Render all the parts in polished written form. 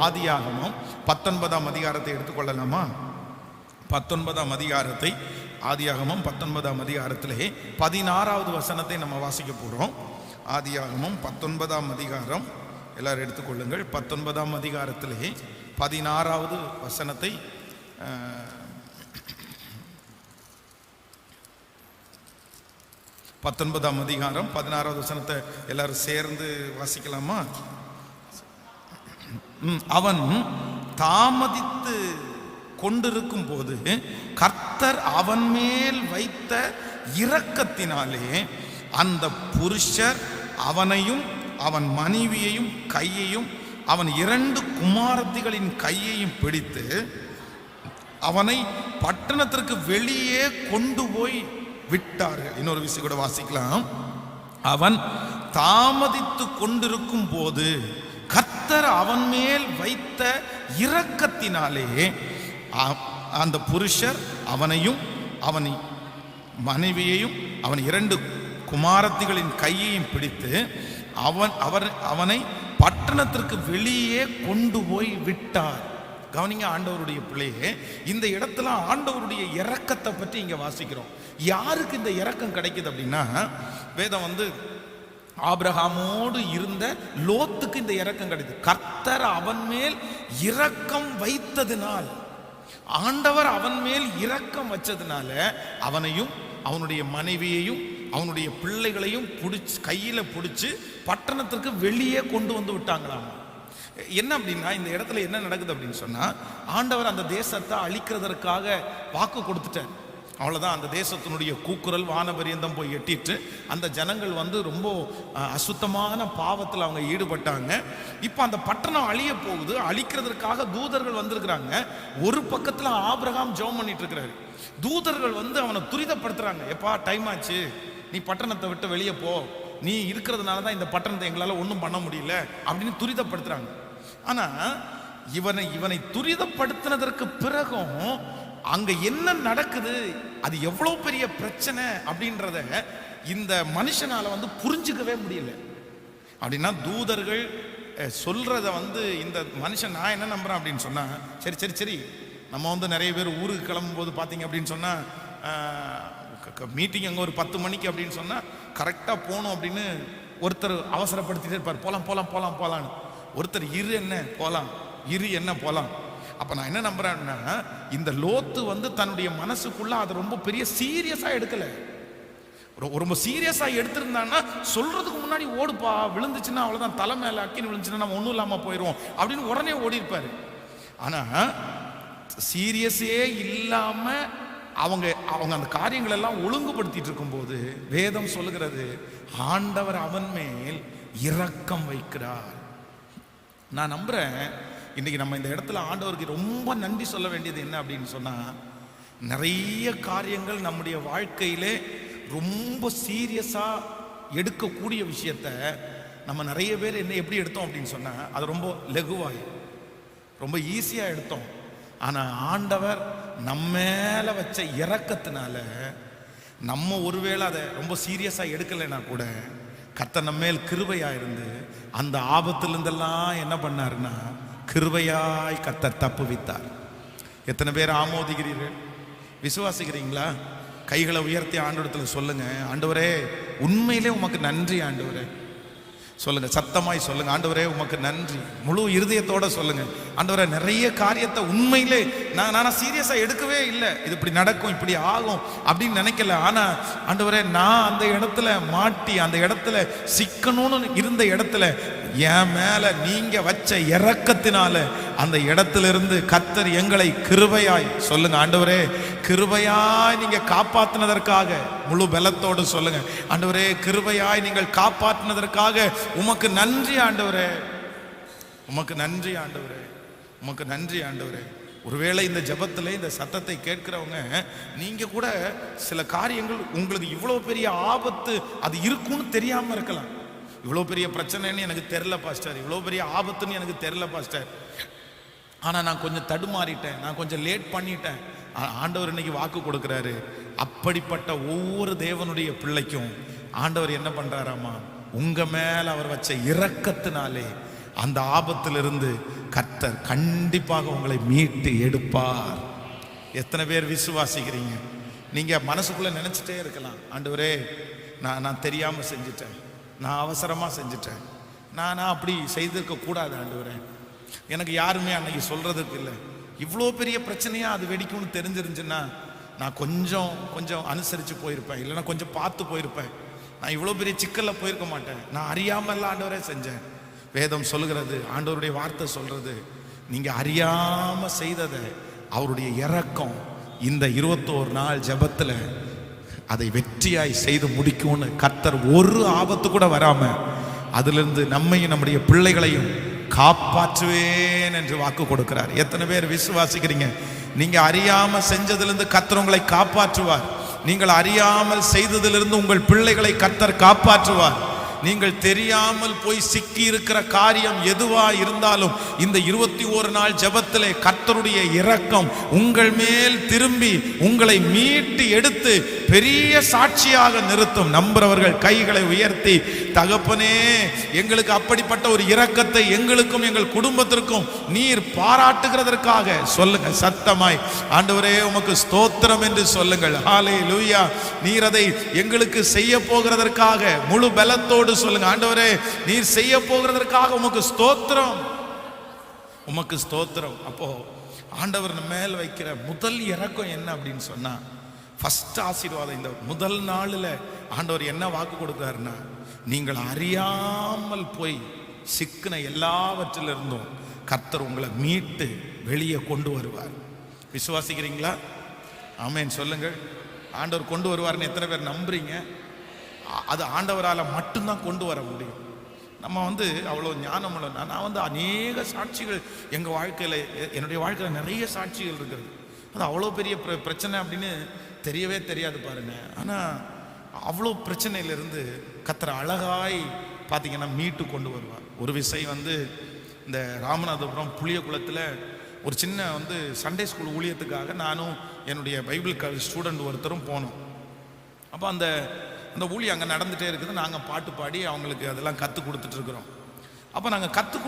ஆதியாகமம் 19ஆம் அதிகாரத்தை எடுத்துக்கொள்ளலாமா? 19ஆம் அதிகாரத்தை, ஆதியாகமம் 19ஆம் அதிகாரத்திலே 16வது வசனத்தை நம்ம வாசிக்க போகிறோம். ஆதியாகமம் 19ஆம் அதிகாரம் எல்லாரும் எடுத்துக்கொள்ளுங்கள். 19ஆம் அதிகாரத்திலே 16வது வசனத்தை 19ஆம் அதிகாரம் 16வது வசனத்தை எல்லாரும் சேர்ந்து வாசிக்கலாமா? அவன் தாமதித்து கொண்டிருக்கும் போது கர்த்தர் அவன் மேல் வைத்த இரக்கத்தினாலே அந்த புருஷர் அவனையும் அவன் மனைவியையும் கையையும் அவன் 2 குமாரத்திகளின் கையையும் பிடித்து அவனை பட்டணத்திற்கு வெளியே கொண்டு போய் விட்டார்கள். இன்னொரு விஷயம் கூட வாசிக்கலாம். அவன் தாமதித்து கொண்டிருக்கும் போது கர்த்தர் அவன் மேல் வைத்த இரக்கத்தினாலே அந்த புருஷர் அவனையும் அவன் மனைவியையும் அவன் 2 குமாரத்திகளின் கையையும் பிடித்து அவனை பட்டணத்திற்கு வெளியே கொண்டு போய் விட்டார். கவனிங்க ஆண்டவருடைய பிள்ளையே, இந்த இடத்துல ஆண்டவருடைய இரக்கத்தை பற்றி இங்க வாசிக்கிறோம். யாருக்கு இந்த இரக்கம் கிடைக்குது அப்படின்னா, வேதம் ஆபிரகாமோடு இருந்த லோத்துக்கு இந்த இரக்கம் கிடைத்தது. கர்த்தர் அவன் மேல் இரக்கம் வைத்ததினால், ஆண்டவர் அவன் மேல் இரக்கம் வச்சதுனால அவனையும் அவனுடைய மனைவியையும் அவனுடைய பிள்ளைகளையும் கையில பிடிச்சு பட்டணத்திற்கு வெளியே கொண்டு வந்து விட்டாங்களாம். என்ன அப்படின்னா, இந்த இடத்துல என்ன நடக்குது அப்படின்னு சொன்னா, ஆண்டவர் அந்த தேசத்தை அழிக்கிறதற்காக வாக்கு கொடுத்துட்டார். அவ்வளோதான். அந்த தேசத்தினுடைய கூக்குரல் வானபரியந்தம் போய் எட்டிட்டு அந்த ஜனங்கள் ரொம்ப அசுத்தமான பாவத்தில் அவங்க ஈடுபட்டாங்க. இப்போ அந்த பட்டணம் அழிய போகுது. அழிக்கிறதுக்காக தூதர்கள் வந்திருக்கிறாங்க. ஒரு பக்கத்தில் ஆபிரகாம் ஜெபம் பண்ணிட்டு இருக்கிறாரு. தூதர்கள் அவனை துரிதப்படுத்துறாங்க. எப்பா டைம் ஆச்சு, நீ பட்டணத்தை விட்டு வெளியே போ, நீ இருக்கிறதுனால தான் இந்த பட்டணத்தை எங்களால் ஒன்றும் பண்ண முடியல அப்படின்னு துரிதப்படுத்துறாங்க. ஆனால் இவனை துரிதப்படுத்தினதற்கு பிறகும் அங்க என்ன நடக்குது, அது எவ்வளவு பெரிய பிரச்சனை அப்படின்றத இந்த மனுஷனால புரிஞ்சுக்கவே முடியல. அப்படின்னா தூதர்கள் சொல்றத இந்த மனுஷன் நான் என்ன நம்புறேன் அப்படின்னு சொன்னா, சரி சரி சரி நம்ம நிறைய பேர் ஊருக்கு கிளம்பும் போது பார்த்தீங்க அப்படின்னு சொன்னா, மீட்டிங் அங்கே ஒரு 10 மணிக்கு அப்படின்னு சொன்னா கரெக்டாக போகணும் அப்படின்னு ஒருத்தர் அவசரப்படுத்திட்டே இருப்பார். போலாம் போலாம் போலாம் போலான்னு. ஒருத்தர் இரு என்ன போலாம், இரு என்ன போலாம். அப்ப நான் என்ன நம்புறேன்னா, இந்த லோத்து தன்னுடைய மனசுக்குள்ள அது ரொம்ப பெரிய சீரியஸா எடுக்கல. ரொம்ப சீரியஸா எடுத்திருந்தான்னா சொல்றதுக்கு முன்னாடி ஓடுப்பா, விழுந்துச்சுன்னா அவ்வளவுதான், தலை மேல அக்கின்னு விழுந்துச்சுன்னா நம்ம ஒன்றும் இல்லாம போயிடுவோம் அப்படின்னு உடனே ஓடி இருப்பாரு. ஆனா சீரியஸே இல்லாம அவங்க அந்த காரியங்கள் எல்லாம் ஒழுங்குபடுத்திட்டு இருக்கும்போது வேதம் சொல்லுகிறது, ஆண்டவர் அவன் மேல் இரக்கம் வைக்கிறார். நான் நம்புறேன் இன்னைக்கு நம்ம இந்த இடத்துல ஆண்டவருக்கு ரொம்ப நன்றி சொல்ல வேண்டியது என்ன அப்படின்னு சொன்னா, நிறைய காரியங்கள் நம்முடைய வாழ்க்கையிலே ரொம்ப சீரியஸா எடுக்கக்கூடிய விஷயத்த நம்ம நிறைய பேர் எப்படி எடுத்தோம் அப்படின்னு சொன்னா, அது ரொம்ப லகுவாய் ரொம்ப ஈஸியா எடுத்தோம். ஆனா ஆண்டவர் நம்ம மேல வச்ச இரக்கத்தினால நம்ம ஒருவேளை அதை ரொம்ப சீரியஸா எடுக்கலைன்னா கூட கர்த்தர் நம்ம மேல் கிருபையா இருந்து அந்த ஆபத்திலிருந்தெல்லாம் என்ன பண்ணாருன்னா, கிருபையாய் கர்த்தர் தப்புவித்தார். எத்தனை பேர் ஆமோதிக்கிறீர்கள், விசுவாசிக்கிறீங்களா? கைகளை உயர்த்தி ஆண்டவரத்தில் சொல்லுங்க, ஆண்டவரே உண்மையிலே உமக்கு நன்றி ஆண்டவரே. சொல்லுங்க, சத்தமாய் சொல்லுங்க, ஆண்டவரே உமக்கு நன்றி. முழு இருதயத்தோட சொல்லுங்க, ஆண்டவரே நிறைய காரியத்தை உண்மையிலே நான் சீரியஸா எடுக்கவே இல்லை, இது இப்படி நடக்கும் இப்படி ஆகும் அப்படின்னு நினைக்கல. ஆனா ஆண்டவரே நான் அந்த இடத்துல மாட்டி அந்த இடத்துல சிக்கணும்னு இருந்த இடத்துல என் மேல நீங்க வச்ச இரக்கத்தினால அந்த இடத்துல இருந்து கர்த்தர் எங்களை கிருபையாய், சொல்லுங்க ஆண்டவரே கிருபையாய் நீங்க காப்பாற்றினதற்காக, முழு பலத்தோடு சொல்லுங்க, ஆண்டவரே கிருபையாய் நீங்கள் காப்பாற்றினதற்காக உமக்கு நன்றி ஆண்டவரே, உமக்கு நன்றி ஆண்டவரே, உமக்கு நன்றி ஆண்டவரே. ஒருவேளை இந்த ஜபத்துல இந்த சத்தத்தை கேட்கிறவங்க நீங்க கூட சில காரியங்கள் உங்களுக்கு இவ்வளவு பெரிய ஆபத்து அது இருக்குன்னு தெரியாம இருக்கலாம். இவ்வளோ பெரிய பிரச்சனைன்னு எனக்கு தெரில பாஸ்டர், இவ்வளோ பெரிய ஆபத்துன்னு எனக்கு தெரில பாஸ்டர், ஆனால் நான் கொஞ்சம் தடுமாறிட்டேன், நான் கொஞ்சம் லேட் பண்ணிட்டேன். ஆண்டவர் இன்னைக்கு வாக்கு கொடுக்குறாரு, அப்படிப்பட்ட ஒவ்வொரு தேவனுடைய பிள்ளைக்கும் ஆண்டவர் என்ன பண்றாராமா, உங்க மேல அவர் வச்ச இரக்கத்தினாலே அந்த ஆபத்திலிருந்து கர்த்தர் கண்டிப்பாக உங்களை மீட்டு எடுப்பார். எத்தனை பேர் விசுவாசிக்கிறீங்க? நீங்க மனசுக்குள்ள நினைச்சிட்டே இருக்கலாம், ஆண்டவரே நான் தெரியாம செஞ்சுட்டேன், நான் அவசரமா செஞ்சுட்டேன், நான் அப்படி செய்திருக்க கூடாது ஆண்டவரே, எனக்கு யாருமே அன்னைக்கு சொல்றதுக்கு இல்லை, இவ்வளோ பெரிய பிரச்சனையா அது வெடிக்கும்னு தெரிஞ்சிருந்துச்சுன்னா நான் கொஞ்சம் அனுசரித்து போயிருப்பேன், இல்லைன்னா கொஞ்சம் பார்த்து போயிருப்பேன், நான் இவ்வளோ பெரிய சிக்கலில் போயிருக்க மாட்டேன், நான் அறியாமல் ஆண்டவரே செஞ்சேன். வேதம் சொல்லுகிறது, ஆண்டவருடைய வார்த்தை சொல்றது, நீங்கள் அறியாமல் செய்ததை அவருடைய இரக்கம் இந்த 21 நாள் ஜெபத்தில் அதை வெற்றியாய் செய்து முடிக்கும்னு கர்த்தர் ஒரு ஆபத்து கூட வராம அதிலிருந்து நம்மையும் நம்முடைய பிள்ளைகளையும் காப்பாற்றுவேன் என்று வாக்கு கொடுக்கிறார். எத்தனை பேர் விசுவாசிக்கிறீங்க? நீங்க அறியாம செஞ்சதிலிருந்து கர்த்தர் உங்களை காப்பாற்றுவார். நீங்கள் அறியாமல் செய்ததிலிருந்து உங்கள் பிள்ளைகளை கர்த்தர் காப்பாற்றுவார். நீங்கள் தெரியாமல் போய் சிக்கி இருக்கிற காரியம் எதுவா இருந்தாலும் இந்த 21 நாள் ஜெபத்திலே கர்த்தருடைய இரக்கம் உங்கள் மேல் திரும்பி உங்களை மீட்டு எடுத்து பெரிய சாட்சியாக நிறுத்தும். நம்புறவர்கள் கைகளை உயர்த்தி, தகப்பனே எங்களுக்கு அப்படிப்பட்ட ஒரு இரக்கத்தை எங்களுக்கும் எங்கள் குடும்பத்திற்கும் நீர் பாராட்டுகிறதற்காக சொல்லுங்க சத்தமாய், ஆண்டவரே உமக்கு ஸ்தோத்திரம் என்று சொல்லுங்கள். ஹல்லேலூயா. நீர் அதை எங்களுக்கு செய்ய போகிறதற்காக முழு பலத்தோடு சொல்லுங்க, ஆண்டவரே நீர் செய்ய போகிறதற்காக உமக்கு ஸ்தோத்திரம், உமக்கு ஸ்தோத்திரம். அப்போ ஆண்டவர் மேல் வைக்கிற முதல் இரக்கம் என்ன அப்படின்னு சொன்னா, ஃபர்ஸ்ட் ஆசீர்வாதம். இந்த முதல் நாளில் ஆண்டவர் என்ன வாக்கு கொடுக்கிறாருன்னா, நீங்கள் அறியாமல் போய் சிக்கின எல்லாவற்றிலிருந்தும் கர்த்தர் உங்களை மீட்டு வெளியே கொண்டு வருவார். விசுவாசிக்கிறீங்களா? ஆமென் சொல்லுங்கள். ஆண்டவர் கொண்டு வருவார்னு எத்தனை பேர் நம்புறீங்க? அது ஆண்டவரால் மட்டும்தான் கொண்டு வர முடியும். நம்ம அவ்வளோ ஞானம் உள்ள நான் அநேக சாட்சிகள் எங்கள் வாழ்க்கையில், என்னுடைய வாழ்க்கையில் நிறைய சாட்சிகள் இருக்குது. அது அவ்வளோ பெரிய பிரச்சனை அப்படின்னு தெரியவே தெரியாது பாருங்க. ஆனால் அவ்வளோ பிரச்சனையிலிருந்து கர்த்தர் அழகாய் பார்த்தீங்கன்னா மீட்டு கொண்டு வருவார். ஒரு விஷயம் இந்த ராமநாதபுரம் புளியகுளத்தில் ஒரு சின்ன சண்டே ஸ்கூல் ஊழியத்துக்காக நானும் என்னுடைய பைபிள் ஸ்டூடெண்ட் ஒருத்தரும் போனோம். அப்போ அந்த ஊழியம் அங்கே நடந்துகிட்டே இருக்குது. நாங்கள் பாட்டு பாடி அவங்களுக்கு அதெல்லாம் கற்றுக் கொடுத்துட்ருக்குறோம். அப்போ நாங்கள் கற்றுக்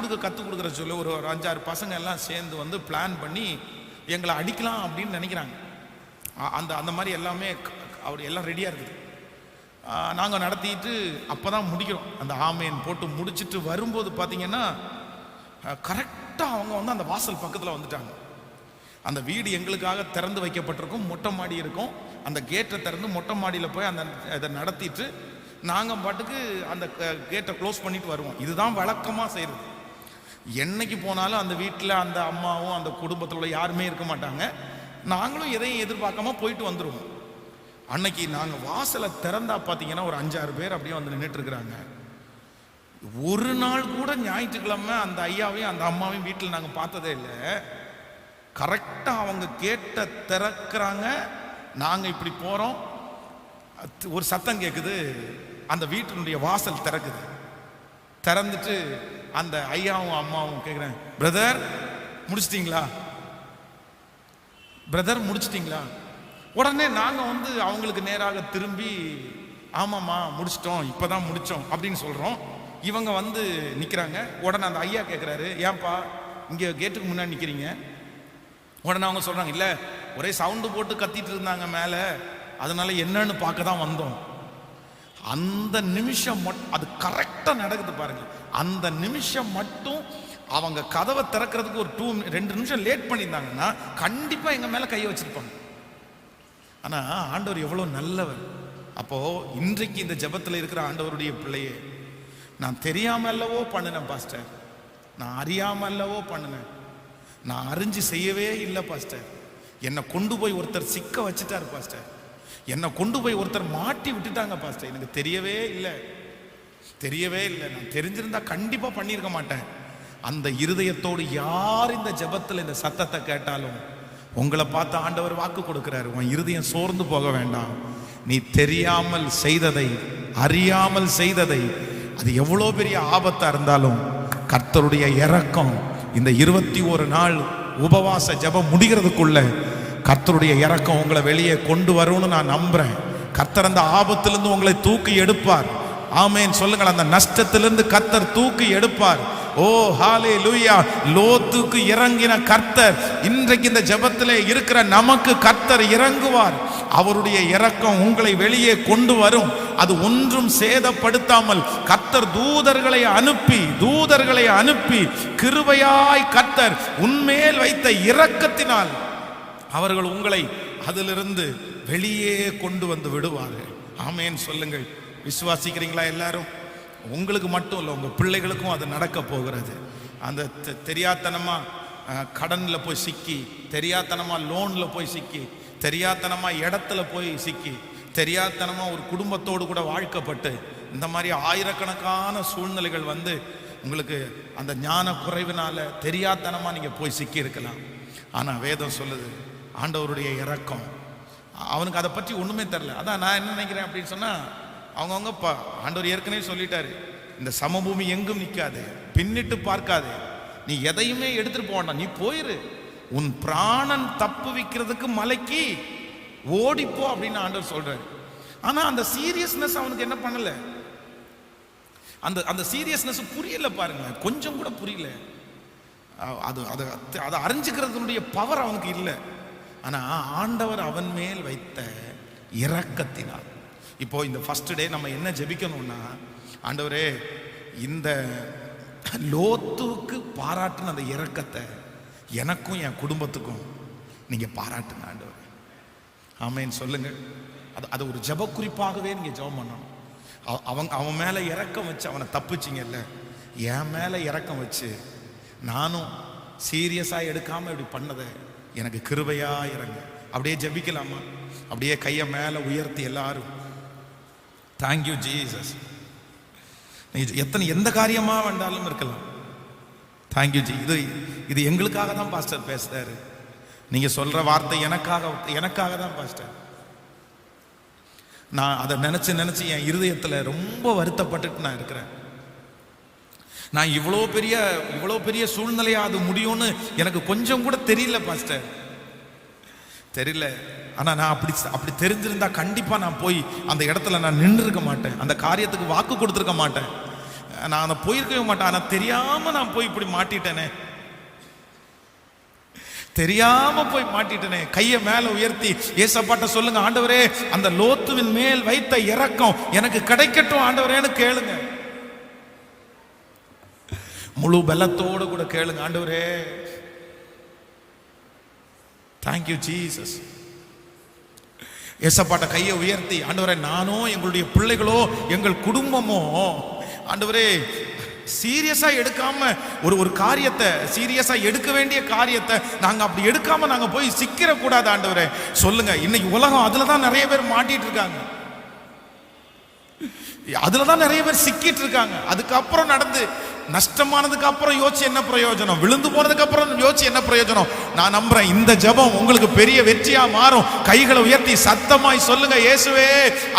கொடுக்குற சொல்லி ஒரு 5-6 பசங்க எல்லாம் சேர்ந்து பிளான் பண்ணி எங்களை அடிக்கலாம் அப்படின்னு நினைக்கிறாங்க. அந்த மாதிரி எல்லாமே அவர் எல்லாம் ரெடியாக இருக்குது. நாங்கள் நடத்திட்டு அப்போ தான் முடிக்கிறோம். அந்த ஆமேன் போட்டு முடிச்சுட்டு வரும்போது பார்த்தீங்கன்னா கரெக்டாக அவங்க அந்த வாசல் பக்கத்தில் வந்துட்டாங்க. அந்த வீடு எங்களுக்காக திறந்து வைக்கப்பட்டிருக்கும், மொட்டை மாடி இருக்கும். அந்த கேட்டை திறந்து மொட்டை மாடியில் போய் அதை நடத்திட்டு நாங்கள் பாட்டுக்கு அந்த கேட்டை க்ளோஸ் பண்ணிட்டு வருவோம். இதுதான் வழக்கமாக செய்கிறது. என்னைக்கு போனாலும் அந்த வீட்டில் அந்த அம்மாவும் அந்த குடும்பத்தில் உள்ள யாருமே இருக்க மாட்டாங்க. நாங்களும் எதையும் எதிர்பார்க்காம போயிட்டு வந்துடுவோம். அன்னைக்கு நாங்கள் வாசலை திறந்தா பார்த்தீங்கன்னா ஒரு 5-6 பேர் அப்படியே நின்றுட்டு இருக்கிறாங்க. ஒரு நாள் கூட ஞாயிற்றுக்கிழமை அந்த ஐயாவையும் அந்த அம்மாவையும் வீட்டில் நாங்கள் பார்த்ததே இல்லை. கரெக்டாக அவங்க கேட்ட திறக்கிறாங்க. நாங்கள் இப்படி போகிறோம், ஒரு சத்தம் கேட்குது, அந்த வீட்டினுடைய வாசல் திறக்குது. திறந்துட்டு அந்த ஐயாவும் அம்மாவும் கேட்குறேன், பிரதர் முடிச்சிட்டிங்களா, பிரதர் முடிச்சிட்டிங்களா? உடனே நாங்கள் அவங்களுக்கு நேராக திரும்பி, ஆமாம்மா முடிச்சிட்டோம், இப்போ தான் முடித்தோம் அப்படின்னு சொல்கிறோம். இவங்க நிற்கிறாங்க. உடனே அந்த ஐயா கேட்குறாரு, ஏன்பா இங்கே கேட்டுக்கு முன்னாடி நிற்கிறீங்க? உடனே அவங்க சொல்கிறாங்க, இல்லை ஒரே சவுண்டு போட்டு கத்திட்டு இருந்தாங்க மேலே, அதனால என்னன்னு பார்க்க தான் வந்தோம். அந்த நிமிஷம் அது கரெக்டாக நடக்குது பாருங்க. அந்த நிமிஷம் மட்டும் அவங்க கதவை திறக்கிறதுக்கு ஒரு 2 நிமிஷம் லேட் பண்ணியிருந்தாங்கன்னா கண்டிப்பாக எங்கள் மேலே கையை வச்சிருப்பாங்க. ஆனால் ஆண்டவர் எவ்வளோ நல்லவர். அப்போது இன்றைக்கு இந்த ஜெபத்தில் இருக்கிற ஆண்டவருடைய பிள்ளையே, நான் தெரியாமல் அல்லவோ பண்ணினேன் பாஸ்டர், நான் அறியாமல் அல்லவோ பண்ணினேன், நான் அறிஞ்சு செய்யவே இல்லை பாஸ்டர், என்னை கொண்டு போய் ஒருத்தர் சிக்க வச்சுட்டார் பாஸ்டர், என்னை கொண்டு போய் ஒருத்தர் மாட்டி விட்டுட்டாங்க பாஸ்டர், எனக்கு தெரியவே இல்லை, நான் தெரிஞ்சிருந்தா கண்டிப்பாக பண்ணியிருக்க மாட்டேன். அந்த இருதயத்தோடு யார் இந்த ஜெபத்தில் இந்த சத்தத்தை கேட்டாலும் உங்களை பார்த்து ஆண்டவர் வாக்கு கொடுக்கிறாரு, உன் இருதயம் சோர்ந்து போக வேண்டாம். நீ தெரியாமல் செய்ததை, அறியாமல் செய்ததை, அது எவ்வளோ பெரிய ஆபத்தாக இருந்தாலும் கர்த்தருடைய இரக்கம் இந்த 21 நாள் உபவாச ஜெபம் முடிகிறதுக்குள்ள கர்த்தருடைய இரக்கம் உங்களை வெளியே கொண்டு வரும்னு நான் நம்புறேன். கர்த்தர் அந்த ஆபத்திலிருந்து உங்களை தூக்கி எடுப்பார். ஆமேன் சொல்லுங்கள். அந்த நஷ்டத்திலிருந்து கர்த்தர் தூக்கி எடுப்பார். ஓ ஹalleluya. லோத்துக்கு இறங்கின கர்த்தர் இன்றைக்கு இந்த ஜெபத்திலே இருக்கிற நமக்கு கர்த்தர் இறங்குவார். அவருடைய இரக்கம் உங்களை வெளியே கொண்டு வரும். அது ஒன்றும் சேதப்படுத்தாமல் கர்த்தர் தூதர்களை அனுப்பி கிருபையாய் கர்த்தர் உன்மேல் வைத்த இரக்கத்தினால் அவர்கள் உங்களை அதிலிருந்து வெளியே கொண்டு வந்து விடுவார்கள். ஆமென் சொல்லுங்கள். விசுவாசிக்கிறீங்களா எல்லாரும்? உங்களுக்கு மட்டும் இல்லை, உங்க பிள்ளைகளுக்கும் அது நடக்க போகிறது. அந்த தெரியாத்தனமா கடன்ல போய் சிக்கி, தெரியாத்தனமா லோன்ல போய் சிக்கி, தெரியாத்தனமா இடத்துல போய் சிக்கி, தெரியாத்தனமா ஒரு குடும்பத்தோடு கூட வாழ்க்கப்பட்டு இந்த மாதிரி ஆயிரக்கணக்கான சூழ்நிலைகள் வந்து உங்களுக்கு அந்த ஞான குறைவினால தெரியாத்தனமா நீங்க போய் சிக்கி இருக்கலாம். ஆனா வேதம் சொல்லுது ஆண்டவருடைய இரக்கம். அவனுக்கு அதை பற்றி ஒண்ணுமே தெரியல. அதான் நான் என்ன நினைக்கிறேன் அப்படின்னு சொன்னா, அவங்கவுங்க ஆண்டவர் ஏற்கனவே சொல்லிட்டாரு, இந்த சமபூமி எங்கும் நிற்காது, பின்னிட்டு பார்க்காது, நீ எதையுமே எடுத்துட்டு போன, நீ போயிரு, உன் பிராணன் தப்பு வைக்கிறதுக்கு மலைக்கு ஓடிப்போ அப்படின்னு ஆண்டவர் சொல்றாரு. ஆனா அந்த சீரியஸ்னஸ் அவனுக்கு என்ன பண்ணல, அந்த சீரியஸ்னஸ் புரியல பாருங்க, கொஞ்சம் கூட புரியல. அதை அறிஞ்சுக்கிறதுனுடைய பவர் அவனுக்கு இல்லை. ஆனா ஆண்டவர் அவன் மேல் வைத்த இரக்கத்தினால். இப்போ இந்த ஃபர்ஸ்ட் டே நம்ம என்ன ஜெபிக்கணும்னா, ஆண்டவரே இந்த லோத்துக்கு பாராட்டுன அந்த இரக்கத்தை எனக்கும் என் குடும்பத்துக்கும் நீங்க பாராட்டுங்க ஆண்டவரே. ஆமென் சொல்லுங்க. அது ஒரு ஜெப குறிப்பாகவே நீங்க ஜெபம் பண்ணணும். அவன் மேல இரக்கம் வச்சு அவனை தப்புச்சிங்கல்ல, என் மேல இரக்கம் வச்சு நானும் சீரியஸா எடுக்காம இப்படி பண்ணதை எனக்கு கிருபையா இறங்க. அப்படியே ஜெபிக்கலாமா? அப்படியே கையை மேல உயர்த்தி எல்லாரும் தேங்க்யூ ஜீசஸ். எந்த காரியமா வேண்டாலும் இருக்கலாம். Thank you G. இது எங்களுக்காக தான் பாஸ்டர் பேசுறாரு. நீங்க சொல்ற வார்த்தை எனக்காக தான் பாஸ்டர். நான் அதை நினைச்சு என் இருதயத்துல ரொம்ப வருத்தப்பட்டுட்டு நான் இருக்கிறேன். நான் இவ்வளோ பெரிய சூழ்நிலையா அது முடியும்னு எனக்கு கொஞ்சம் கூட தெரியல பாஸ்டர், தெரியல. ஆனா நான் அப்படி தெரிஞ்சிருந்தா கண்டிப்பா நான் போய் அந்த இடத்துல நான் நின்று இருக்க மாட்டேன், அந்த காரியத்துக்கு வாக்கு கொடுத்துருக்க மாட்டேன், நான் அதை போயிருக்கவே மாட்டேன். ஆனா தெரியாம நான் போய் இப்படி மாட்டிட்டேனே, தெரியாம போய் மாட்டிட்டேனே. கையை மேல உயர்த்தி ஏசப்பாட்ட சொல்லுங்க, ஆண்டவரே அந்த லோத்துவின் மேல் வைத்த இரக்கம் எனக்கு கிடைக்கட்டும் ஆண்டவரேன்னு கேளுங்க. முழு பலத்தோடு கூட கேளுங்க, ஆண்டவரே தேங்க்யூ ஜீசஸ். ஏசப்பாட்ட கையை உயர்த்தி, ஆண்டவரே நானோ எங்களுடைய பிள்ளைகளோ எங்கள் குடும்பமோ ஆண்டவரே சீரியஸா எடுக்காம ஒரு காரியத்தை, சீரியஸா எடுக்க வேண்டிய காரியத்தை நாங்க அப்படி எடுக்காம நாங்க போய் சிக்கிர கூடாது ஆண்டவரே. சொல்லுங்க, இன்னைக்கு உலகம் அதுலதான் நிறைய பேர் மாட்டிட்டு இருக்காங்க, அதுலதான் நிறைய பேர் சிக்கிட்டு இருக்காங்க. அதுக்கப்புறம் நடந்து நஷ்டமானதுக்கு அப்புறம் யோசிச்சு என்ன பிரயோஜனம், விழுந்து போனதுக்கு அப்புறம் யோசிச்சு என்ன பிரயோஜனம். நான் நம்புறேன் இந்த ஜெபம் உங்களுக்கு பெரிய வெற்றியா மாறும். கைகளை உயர்த்தி சத்தமாய் சொல்லுங்க, இயேசுவே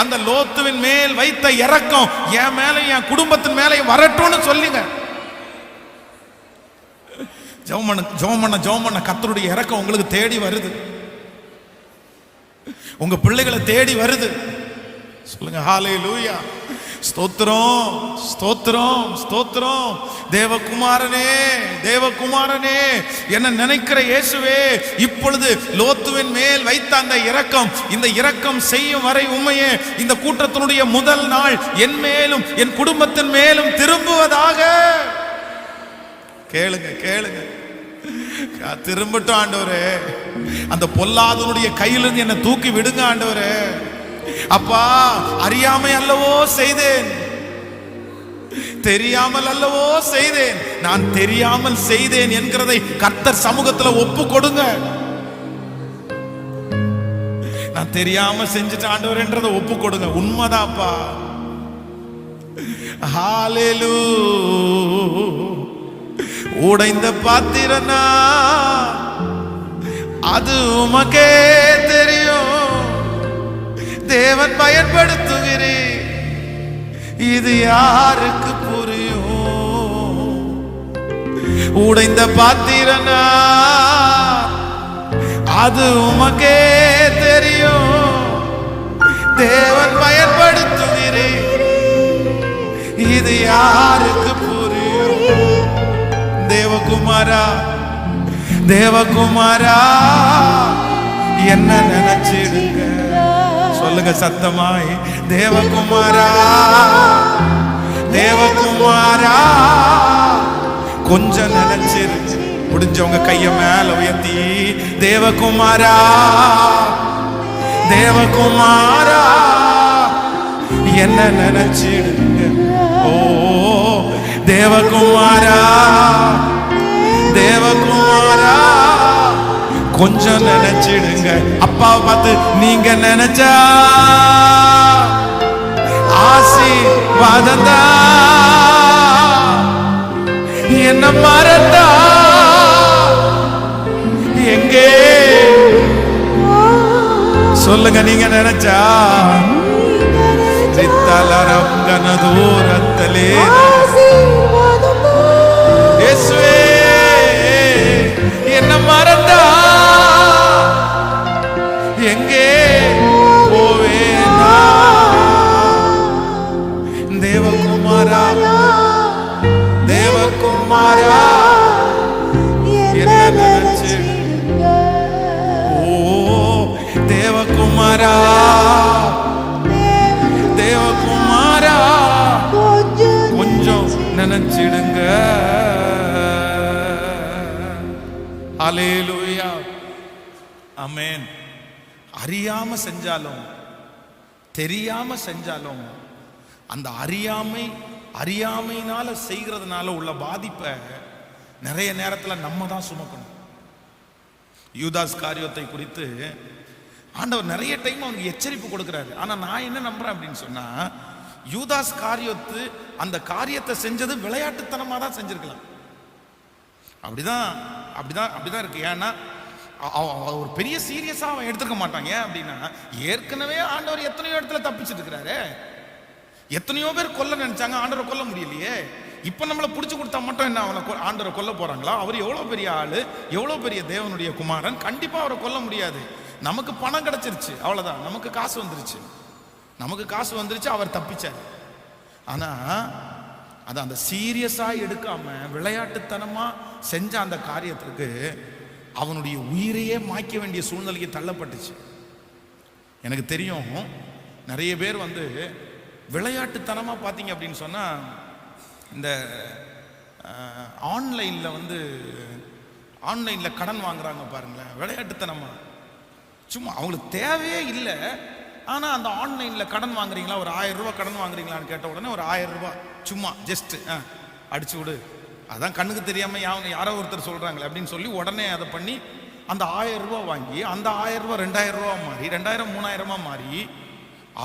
அந்த லோத்துவின் மேல் வைத்த இரக்கம் என் மேல என் குடும்பத்தின் மேலே வரட்டும்னு சொல்லுங்க. ஜெபம் பண்ண கர்த்தருடைய இரக்கம் உங்களுக்கு தேடி வருது, உங்க பிள்ளைகளை தேடி வருது. சொல்லுங்க ஹல்லேலூயா. ஸ்தோத்திரம் ஸ்தோத்திரம் ஸ்தோத்திரம். தேவகுமாரனே என்ன நினைக்கிற இயேசுவே, இப்பொழுது லோத்துவின் மேல் வைத்த அந்த இரக்கம், இந்த இரக்கம் செய்யும் வரை உம்மையே இந்த கூட்டத்தினுடைய முதல் நாள் என் மேலும் என் குடும்பத்தின் மேலும் திரும்புவதாக. கேளுங்க திரும்பட்டும் ஆண்டவரே. அந்த பொல்லாதவனுடைய கையிலிருந்து என்னை தூக்கி விடுங்க ஆண்டவரே. அப்பா, அறியாமை அல்லவோ செய்தேன், தெரியாமல் அல்லவோ செய்தேன், நான் தெரியாமல் செய்தேன் என்கிறதை கர்த்தர் சமூகத்துல ஒப்பு கொடுங்க. நான் தெரியாம செஞ்சுட்டு ஆண்டவர்ன்றதை ஒப்பு கொடுங்க. உண்மைதாப்பா. ஹல்லேலூயா. உடைந்த பாத்திரனா அது உமக்கே தெரியும், தேவன் பயன்படுத்துகிறேன், இது யாருக்கு புரியும். உடைந்த பாத்திரனா அது உமக்கே தெரியும், தேவன் பயன்படுத்துகிறேன், இது யாருக்கு புரியும். தேவகுமாரா தேவகுமாரா என்ன நினைச்சிடுங்க. சொல்லுங்க சத்தமாய், தேவகுமாரா தேவகுமாரா கொஞ்சம் நினைச்சிருங்க. முடிஞ்சவங்க கைய மேல உயர்த்தி, தேவகுமாரா தேவகுமாரா என்ன நினைச்சிடுங்க. ஓ தேவகுமாரா தேவகுமாரா கொஞ்சம் நினைச்சிடுங்க. அப்பாவை பார்த்து நீங்க நினைச்சா ஆசீர்வாதம் என்ன மறந்தா எங்கே சொல்லுங்க. நீங்க நினைச்சா சித்தலரம் கன தூரத்திலே இயேசுவே என்ன மறந்தா எங்கே போவேனா. தேவகுமாரா தேவகுமாரா என்ன நினைச்சு. ஓ தேவகுமாரா தேவகுமாரா கொஞ்சம் நினைச்சிடுங்க. ஹல்லேலூயா ஆமென். அறியாம செஞ்சாலும் தெரியாம செஞ்சாலும் அந்த அறியாமையினால செய்கிறதுனால உள்ள பாதிப்பை நிறைய நேரத்தில் நம்ம தான் சுமக்கணும். யூதாஸ் காரியத்தை குறித்து ஆண்டவர் நிறைய டைம் அவனுக்கு எச்சரிப்பு கொடுக்கிறாரு. ஆனா நான் என்ன நம்புறேன் அப்படின்னு சொன்னா, யூதாஸ் காரியத்து அந்த காரியத்தை செஞ்சது விளையாட்டுத்தனமா தான் செஞ்சிருக்கலாம். அப்படிதான் இருக்கு. ஏன்னா ஒரு பெரிய சீரியஸா அவன் எடுத்துக்க மாட்டாங்க. ஏன் அப்படின்னா, ஏற்கனவே ஆண்டவர் எத்தனையோ இடத்துல தப்பிச்சுட்டு இருக்கிறாரு. எத்தனையோ பேர் கொல்ல நினைச்சாங்க, ஆண்டவரை கொல்ல முடியலையே. இப்ப நம்மளை பிடிச்சு கொடுத்தா மட்டும் என்ன அவனை ஆண்டவரை கொல்ல போறாங்களா? அவர் எவ்வளவு பெரிய ஆளு, எவ்வளவு பெரிய தேவனுடைய குமாரன், கண்டிப்பா அவரை கொல்ல முடியாது. நமக்கு பணம் கிடைச்சிருச்சு, அவ்வளவுதான். நமக்கு காசு வந்துருச்சு, அவர் தப்பிச்சார். ஆனா அது அந்த சீரியஸா எடுக்காம விளையாட்டுத்தனமா செஞ்ச அந்த காரியத்திற்கு அவனுடைய உயிரையே மாய்க்க வேண்டிய சூழ்நிலைக்கு தள்ளப்பட்டுச்சு. எனக்கு தெரியும் நிறைய பேர் விளையாட்டுத்தனமா பார்த்தீங்க அப்படின்னு சொன்னா, இந்த ஆன்லைன்ல கடன் வாங்குறாங்க பாருங்களேன், விளையாட்டுத்தனமா. சும்மா அவங்களுக்கு தேவையே இல்லை. ஆனா அந்த ஆன்லைன்ல கடன் வாங்குறீங்களா, ஒரு 1000 ரூபாய் கடன் வாங்குறீங்களான்னு கேட்ட உடனே ஒரு 1000 ரூபாய் சும்மா ஜஸ்ட் அடிச்சு விடு, அதான் கண்ணுக்கு தெரியாம யாரோ ஒருத்தர் சொல்றாங்களே அப்படின்னு சொல்லி உடனே அதை பண்ணி அந்த 1000 ரூபாய் வாங்கி அந்த 1000 ரூபாய் 2000 ரூபாய் மாறி 2000 3000 மாறி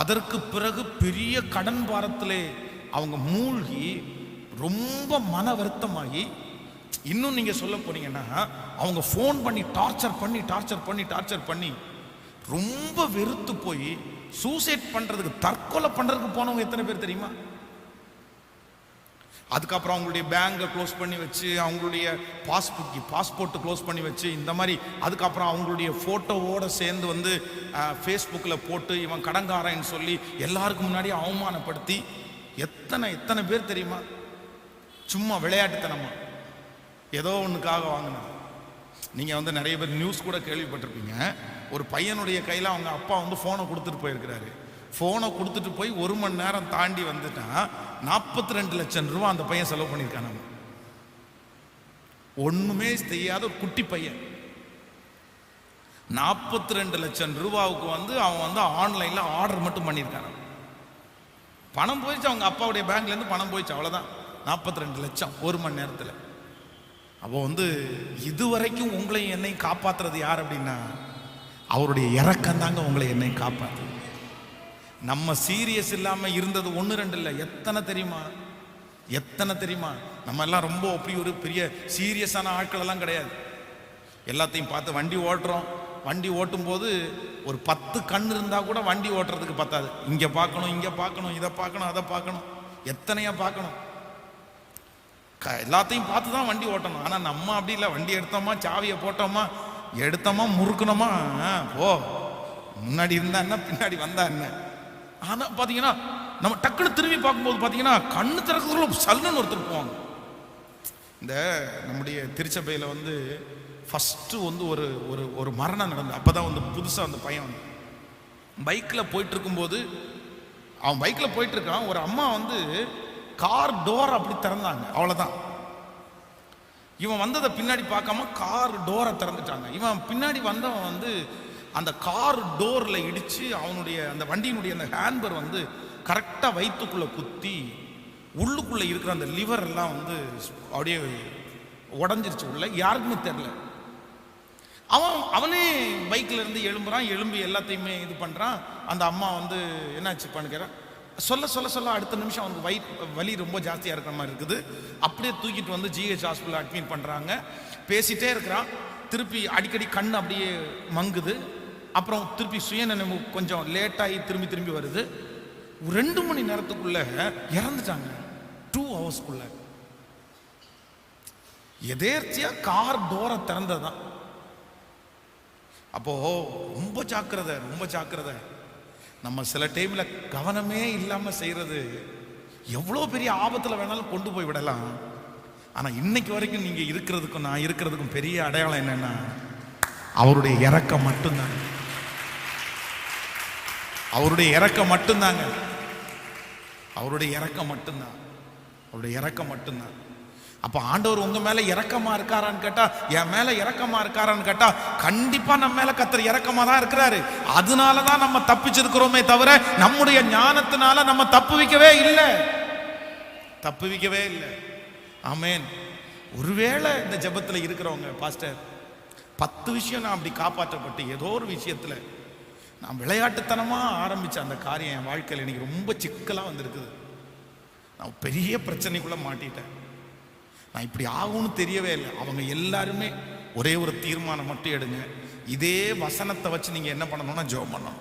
அதற்கு பிறகு பெரிய கடன் பாரத்திலே அவங்க மூழ்கி ரொம்ப மன வருத்தமாகி, இன்னும் நீங்க சொல்ல போனீங்கன்னா அவங்க ஃபோன் பண்ணி டார்ச்சர் பண்ணி ரொம்ப வெறுத்து போய் சூசைட் பண்றதுக்கு, தற்கொலை பண்றதுக்கு போனவங்க எத்தனை பேர் தெரியுமா? அதுக்கப்புறம் அவங்களுடைய பேங்கை க்ளோஸ் பண்ணி வச்சு, அவங்களுடைய பாஸ்போர்ட் க்ளோஸ் பண்ணி வச்சு, இந்த மாதிரி அதுக்கப்புறம் அவங்களுடைய ஃபோட்டோவோட சேர்ந்து ஃபேஸ்புக்கில் போட்டு இவன் கடங்காரன்னு சொல்லி எல்லாருக்கும் முன்னாடி அவமானப்படுத்தி எத்தனை பேர் தெரியுமா? சும்மா விளையாட்டுத்தனமா ஏதோ ஒன்றுக்காக வாங்கினாங்க. நீங்கள் நிறைய பேர் நியூஸ் கூட கேள்விப்பட்டிருப்பீங்க. ஒரு பையனுடைய கையில் அவங்க அப்பா ஃபோனை கொடுத்துட்டு போயிருக்கிறாரு. ஃபோனை கொடுத்துட்டு போய் 1 மணி நேரம் தாண்டி வந்துட்டா 42 லட்சம் ரூபா அந்த பையன் செலவு பண்ணியிருக்கான். ஒண்ணுமே தெரியாத ஒரு குட்டி பையன் 42 லட்சம் ரூபாவுக்கு அவன் ஆன்லைன்ல ஆர்டர் மட்டும் பண்ணியிருக்கான். பணம் போயிடுச்சு, அவங்க அப்பாவுடைய பேங்க்ல இருந்து பணம் போயிடுச்சு, அவ்வளவுதான். 42 லட்சம் 1 மணி நேரத்தில். அப்போ இதுவரைக்கும் உங்களையும் என்னையும் காப்பாத்துறது யார் அப்படின்னா, அவருடைய இறக்கம் தாங்க உங்களை என்னையும் காப்பாத்து. நம்ம சீரியஸ் இல்லாம இருந்தது 1 2 இல்லை, எத்தனை தெரியுமா? நம்ம எல்லாம் ரொம்ப அப்படி ஒரு பெரிய சீரியஸான ஆட்கள் எல்லாம் கிடையாது. எல்லாத்தையும் பார்த்து வண்டி ஓட்டுறோம். வண்டி ஓட்டும் போது ஒரு 10 கண் இருந்தா கூட வண்டி ஓட்டுறதுக்கு பத்தாது. இங்க பார்க்கணும், இதை பார்க்கணும், அதை பார்க்கணும், எத்தனையா பார்க்கணும். எல்லாத்தையும் பார்த்து தான் வண்டி ஓட்டணும். ஆனா நம்ம அப்படி இல்லை. வண்டி எடுத்தோமா, சாவியை போட்டோமா, முறுக்கணுமா, ஓ முன்னாடி இருந்தா என்ன, பின்னாடி வந்தா என்ன. ஆனா பாத்தீங்கன்னா நம்ம டக்குன்னு திரும்பி பார்க்கும்போது பாத்தீங்கன்னா கண்ணு திறக்கிறதுக்குள்ள சல்லுன்னு ஒருத்தர் போவாங்க. இந்த நம்முடைய திருச்சபையில் வந்து ஃபஸ்ட்டு வந்து ஒரு ஒரு ஒரு மரணம் நடந்தது. அப்போ தான் வந்து புதுசாக அந்த பையன் வந்து பைக்கில் போயிட்டு இருக்கும்போது, அவன் பைக்கில் போயிட்டு இருக்கான், ஒரு அம்மா வந்து கார் டோர் அப்படி திறந்தாங்க, அவ்வளோதான். இவன் வந்ததை பின்னாடி பார்க்காம கார் டோரை திறந்துட்டாங்க. இவன் பின்னாடி வந்தவன் வந்து அந்த கார் டோரில் இடித்து அவனுடைய அந்த வண்டியினுடைய அந்த ஹேண்ட்பர் வந்து கரெக்டாக வயிற்றுக்குள்ளே குத்தி உள்ளுக்குள்ளே இருக்கிற அந்த லிவர் எல்லாம் வந்து அப்படியே உடஞ்சிருச்சு. உள்ள யாருக்குமே தெரில. அவனே பைக்கில் இருந்து எழும்பி எல்லாத்தையுமே இது பண்ணுறான். அந்த அம்மா வந்து என்னாச்சுப்பான்னு கேட்குறான். சொல்ல அடுத்த நிமிஷம் அவனுக்கு வலி ரொம்ப ஜாஸ்தியாக இருக்கிற மாதிரி இருக்குது. அப்படியே தூக்கிட்டு வந்து ஜிஹெச் ஹாஸ்பிட்டல் அட்மிட் பண்ணுறாங்க. பேசிகிட்டே இருக்கிறான். திருப்பி அடிக்கடி கண் அப்படியே மங்குது. அப்புறம் திருப்பி சுயநினைவு கொஞ்சம் லேட்டாகி திரும்பி வருது. 2 மணி நேரத்துக்குள்ள இறந்துட்டாங்க. 2 ஹவர்ஸ்க்குள்ள. எதேர்ச்சியா கார் டோரை திறந்ததான். அப்போ ரொம்ப ஜாக்கிரதை. நம்ம சில டைம்ல கவனமே இல்லாம செய்யறது எவ்வளவு பெரிய ஆபத்துல வேணாலும் கொண்டு போய் விடலாம். ஆனா இன்னைக்கு வரைக்கும் நீங்க இருக்கிறதுக்கும் நான் இருக்கிறதுக்கும் பெரிய அடையாளம் என்னன்னா, அவருடைய இரக்கம் மட்டும்தாங்க. அவருடைய இரக்கம் மட்டும்தான். அப்ப ஆண்டவர் உங்க மேல இரக்கமா இருக்காரான்னு கேட்டா, என் மேல இரக்கமா இருக்காரான்னு கேட்டா, கண்டிப்பா நம்ம மேல கர்த்தர் இரக்கமா தான் இருக்கிறாரு. அதனாலதான் நம்ம தப்பிச்சிருக்கிறோமே தவிர நம்முடைய ஞானத்தினால நம்ம தப்புவிக்கவே இல்லை. ஆமேன். ஒருவேளை இந்த ஜெபத்துல இருக்கிறவங்க, பாஸ்டர் 10 விஷயம் நான் அப்படி காப்பாற்றப்பட்டு ஏதோ ஒரு விஷயத்துல நான் விளையாட்டுத்தனமா ஆரம்பிச்ச அந்த காரியம் என் வாழ்க்கையில் எனக்கு ரொம்ப சிக்கலா வந்திருக்குது. நான் பெரிய பிரச்சனைக்குள்ள மாட்டிட்டேன். நான் இப்படி ஆகும்னு தெரியவே இல்லை. அவங்க எல்லாருமே ஒரே ஒரு தீர்மானம் மட்டும் எடுங்க. இதே வசனத்தை வச்சு நீங்க என்ன பண்ணணும்னா ஜெபம் பண்ணணும்.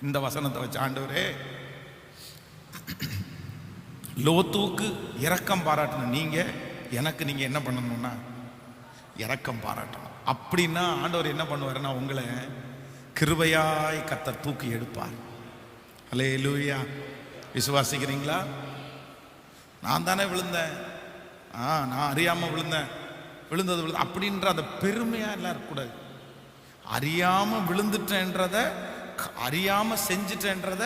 இந்த வசனத்தை வச்சு, ஆண்டவரே லோத்துக்கு இரக்கம் பாராட்டணும், நீங்க என்ன பண்ணணும்னா இரக்கம் பாராட்டணும். அப்படின்னா ஆண்டவர் என்ன பண்ணுவாருன்னா, உங்களை கிருபையாய் கர்த்தர் தூக்கி எடுப்பார். அல்லேலூயா. விசுவாசிக்கிறீங்களா? நான் தானே விழுந்தேன், நான் அறியாம விழுந்தது அப்படின்ற அந்த பெருமையா எல்லாம் இருக்கக்கூடாது. அறியாம விழுந்துட்டேன்றத, அறியாம செஞ்சுட்டேன்றத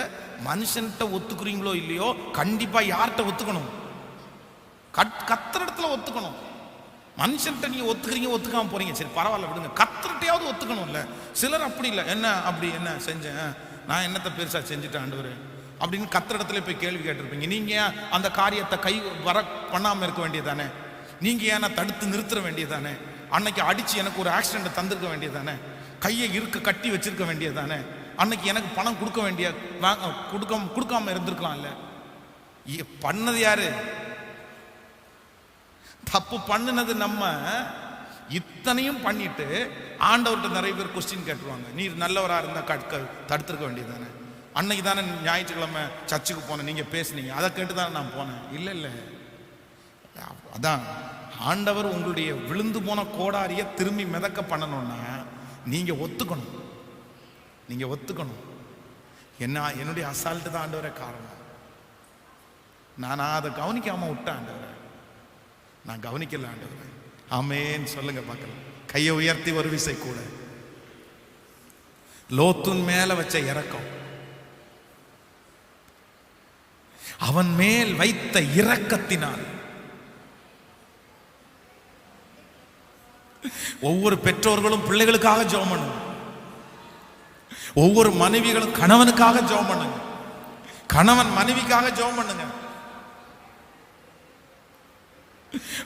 மனுஷன்கிட்ட ஒத்துக்குறீங்களோ இல்லையோ, கண்டிப்பா யார்கிட்ட ஒத்துக்கணும்? கர்த்தரிடத்துல ஒத்துக்கணும். மனுஷன்கிட்ட நீங்க ஒத்துக்காம போறீங்க, சரி பரவாயில்ல விடுங்க, கர்த்தர்கிட்டயாவது ஒத்துக்கணும்ல. சிலர் அப்படி இல்லை, என்ன செஞ்சேன், நான் என்னத்தை பெருசா செஞ்சுட்டேன் ஆண்டவரே அப்படின்னு கர்த்தரிடத்துல போய் கேள்வி கேட்டிருப்பீங்க. நீங்க அந்த காரியத்தை கை வர பண்ணாம இருக்க வேண்டியதானே? நீங்க ஏன்னா தடுத்து நிறுத்த வேண்டியதானே? அன்னைக்கு அடிச்சு எனக்கு ஒரு ஆக்சிடென்ட் தந்திருக்க வேண்டியதானே? கையை கட்டி வச்சிருக்க வேண்டியதானே? அன்னைக்கு எனக்கு பணம் கொடுக்காம இருந்திருக்கலாம் இல்ல? பண்ணது யாரு? தப்பு பண்ணினது நம்ம. இத்தனையும் பண்ணிட்டு ஆண்டவர்கிட்ட நிறைய பேர் கொஸ்டின் கேட்டுருவாங்க. நீர் நல்லவரா இருந்தா தடுத்திருக்க வேண்டியதானே? அன்னைக்கு தானே ஞாயிற்றுக்கிழமை சர்ச்சுக்கு போனேன், நீங்க பேசுனீங்க, அதை கேட்டுதானே நான் போனேன். இல்லை, அதான் ஆண்டவர் உங்களுடைய விழுந்து போன கோடாரிய திரும்பி மிதக்க பண்ணணும்னா நீங்க ஒத்துக்கணும். என்னுடைய அசால்ட்டு தான் ஆண்டவரே காரணம். நான் அதை கவனிக்காம விட்டேன் ஆண்டவரே, நான் கவனிக்கல ஆண்டவரே. ஆமேன் சொல்லுங்க பார்க்கலாம். கையை உயர்த்தி ஒரு விசை கூட. லோத்துன் மேல வச்ச இரக்கம், அவன் மேல் வைத்த இரக்கத்தினால் ஒவ்வொரு பெற்றோர்களும் பிள்ளைகளுக்காக ஜெபம் பண்ணுங்க. ஒவ்வொரு மனைவிகளும் கணவனுக்காக ஜெபம் பண்ணுங்க. கணவன் மனைவிக்காக ஜெபம் பண்ணுங்க.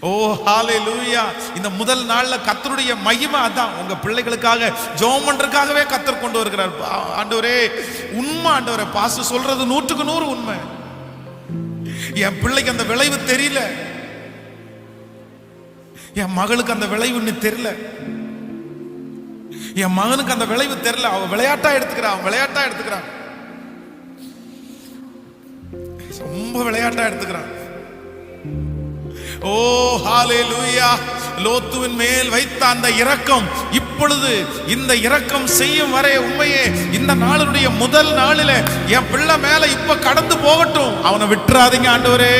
ஓ ஹalleluya. இந்த முதல் நாள்ல கர்த்தருடைய மகிமை அதான். உங்க பிள்ளைகளுக்காக ஜெபம் பண்றதுக்காகவே கர்த்தர் கொண்டு வருகிறார். ஆண்டவரே உண்மை, ஆண்டவரே பாஸ்டர் சொல்றது 100க்கு 100 உண்மை. என் பிள்ளைக்கு அந்த விளைவு தெரியல, என் மகளுக்கு அந்த விளைவு இன்னும் தெரியல, என் மகனுக்கு அந்த விளைவு தெரியல. அவன் விளையாட்டா எடுத்துக்கிறான், ரொம்ப விளையாட்டா எடுத்துக்கிறான். ஓ ஹalleluya. லோத்துவின் மேல் வைத்த அந்த இரக்கம் இப்பொழுது இந்த இரக்கம் செய்யும் வரை உண்மையே இந்த நாளுடைய முதல் நாளில என் பிள்ளை மேல இப்ப கடந்து போகட்டும், அவனை விட்டுறாதீங்க ஆண்டவரே.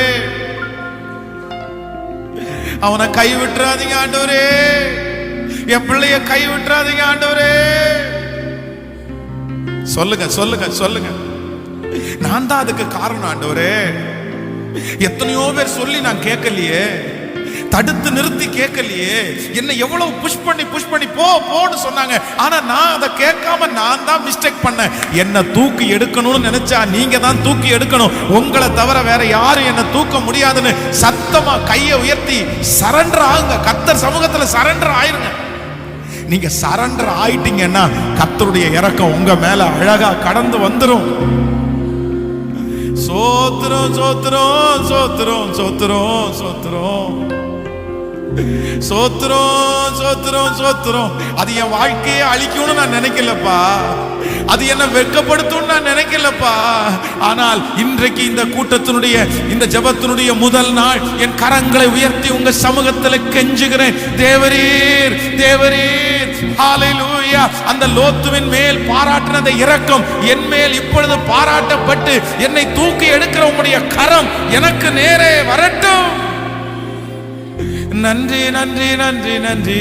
அவனை கை விட்டுறாதீங்க ஆண்டவரே, என் பிள்ளைய கை விட்டுறாதீங்க ஆண்டவரே. சொல்லுங்க சொல்லுங்க சொல்லுங்க. நான் தான் அதுக்கு காரணம் ஆண்டவரே. எத்தனையோ பேர் சொல்லி நான் கேட்கலையே, தடுத்து நிறுத்தி கேட்கலையே. என்ன எவ்வளவு புஷ் பண்ணி போன்னு சொன்னாங்க. ஆனா நான் அதை கேட்காம நான் தான் மிஸ்டேக் பண்ணேன். என்ன தூக்கி எடுக்கணும்னு நினைச்சா நீங்க தான் தூக்கி எடுக்கணும். உங்களை தவிர வேற யாரும் என்ன தூக்க முடியாதுன்னு சத்தமா கையை உயர்த்தி சரண்டர் ஆகுங்க. கர்த்தர் சமூகத்துல சரண்டர் ஆயிருங்க. நீங்க சரண்டர் ஆயிட்டீங்கன்னா கர்த்தருடைய இரக்கம் உங்க மேல அழகா கடந்து வந்துரும். சோத்திரம் சோத்திரம் சோத்திரம் சோத்திரம் சோத்திரம் சோத்திரம் சோத்திரம் சோத்திரம். அது என் வாழ்க்கையை அழிக்கும்னு நான் நினைக்கலப்பா, அது என்ன வெட்கப்படுத்தும் நான் நினைக்கலப்பா. ஆனால் இன்றைக்கு இந்த கூட்டத்தினுடைய இந்த ஜெபத்தினுடைய முதல் நாள் என் கரங்களை உயர்த்தி உங்க சமூகத்தில் கெஞ்சுகிறேன். தேவரீர் தேவரீர், ஹல்லேலூயா. அந்த லோத்துவின் மேல் பாராட்டின அந்த இரக்கம் என் மேல் இப்பொழுது பாராட்டப்பட்டு என்னை தூக்கி எடுக்கிற உம்முடைய கரம் எனக்கு நேரே வரட்டும். நன்றி நன்றி நன்றி நன்றி.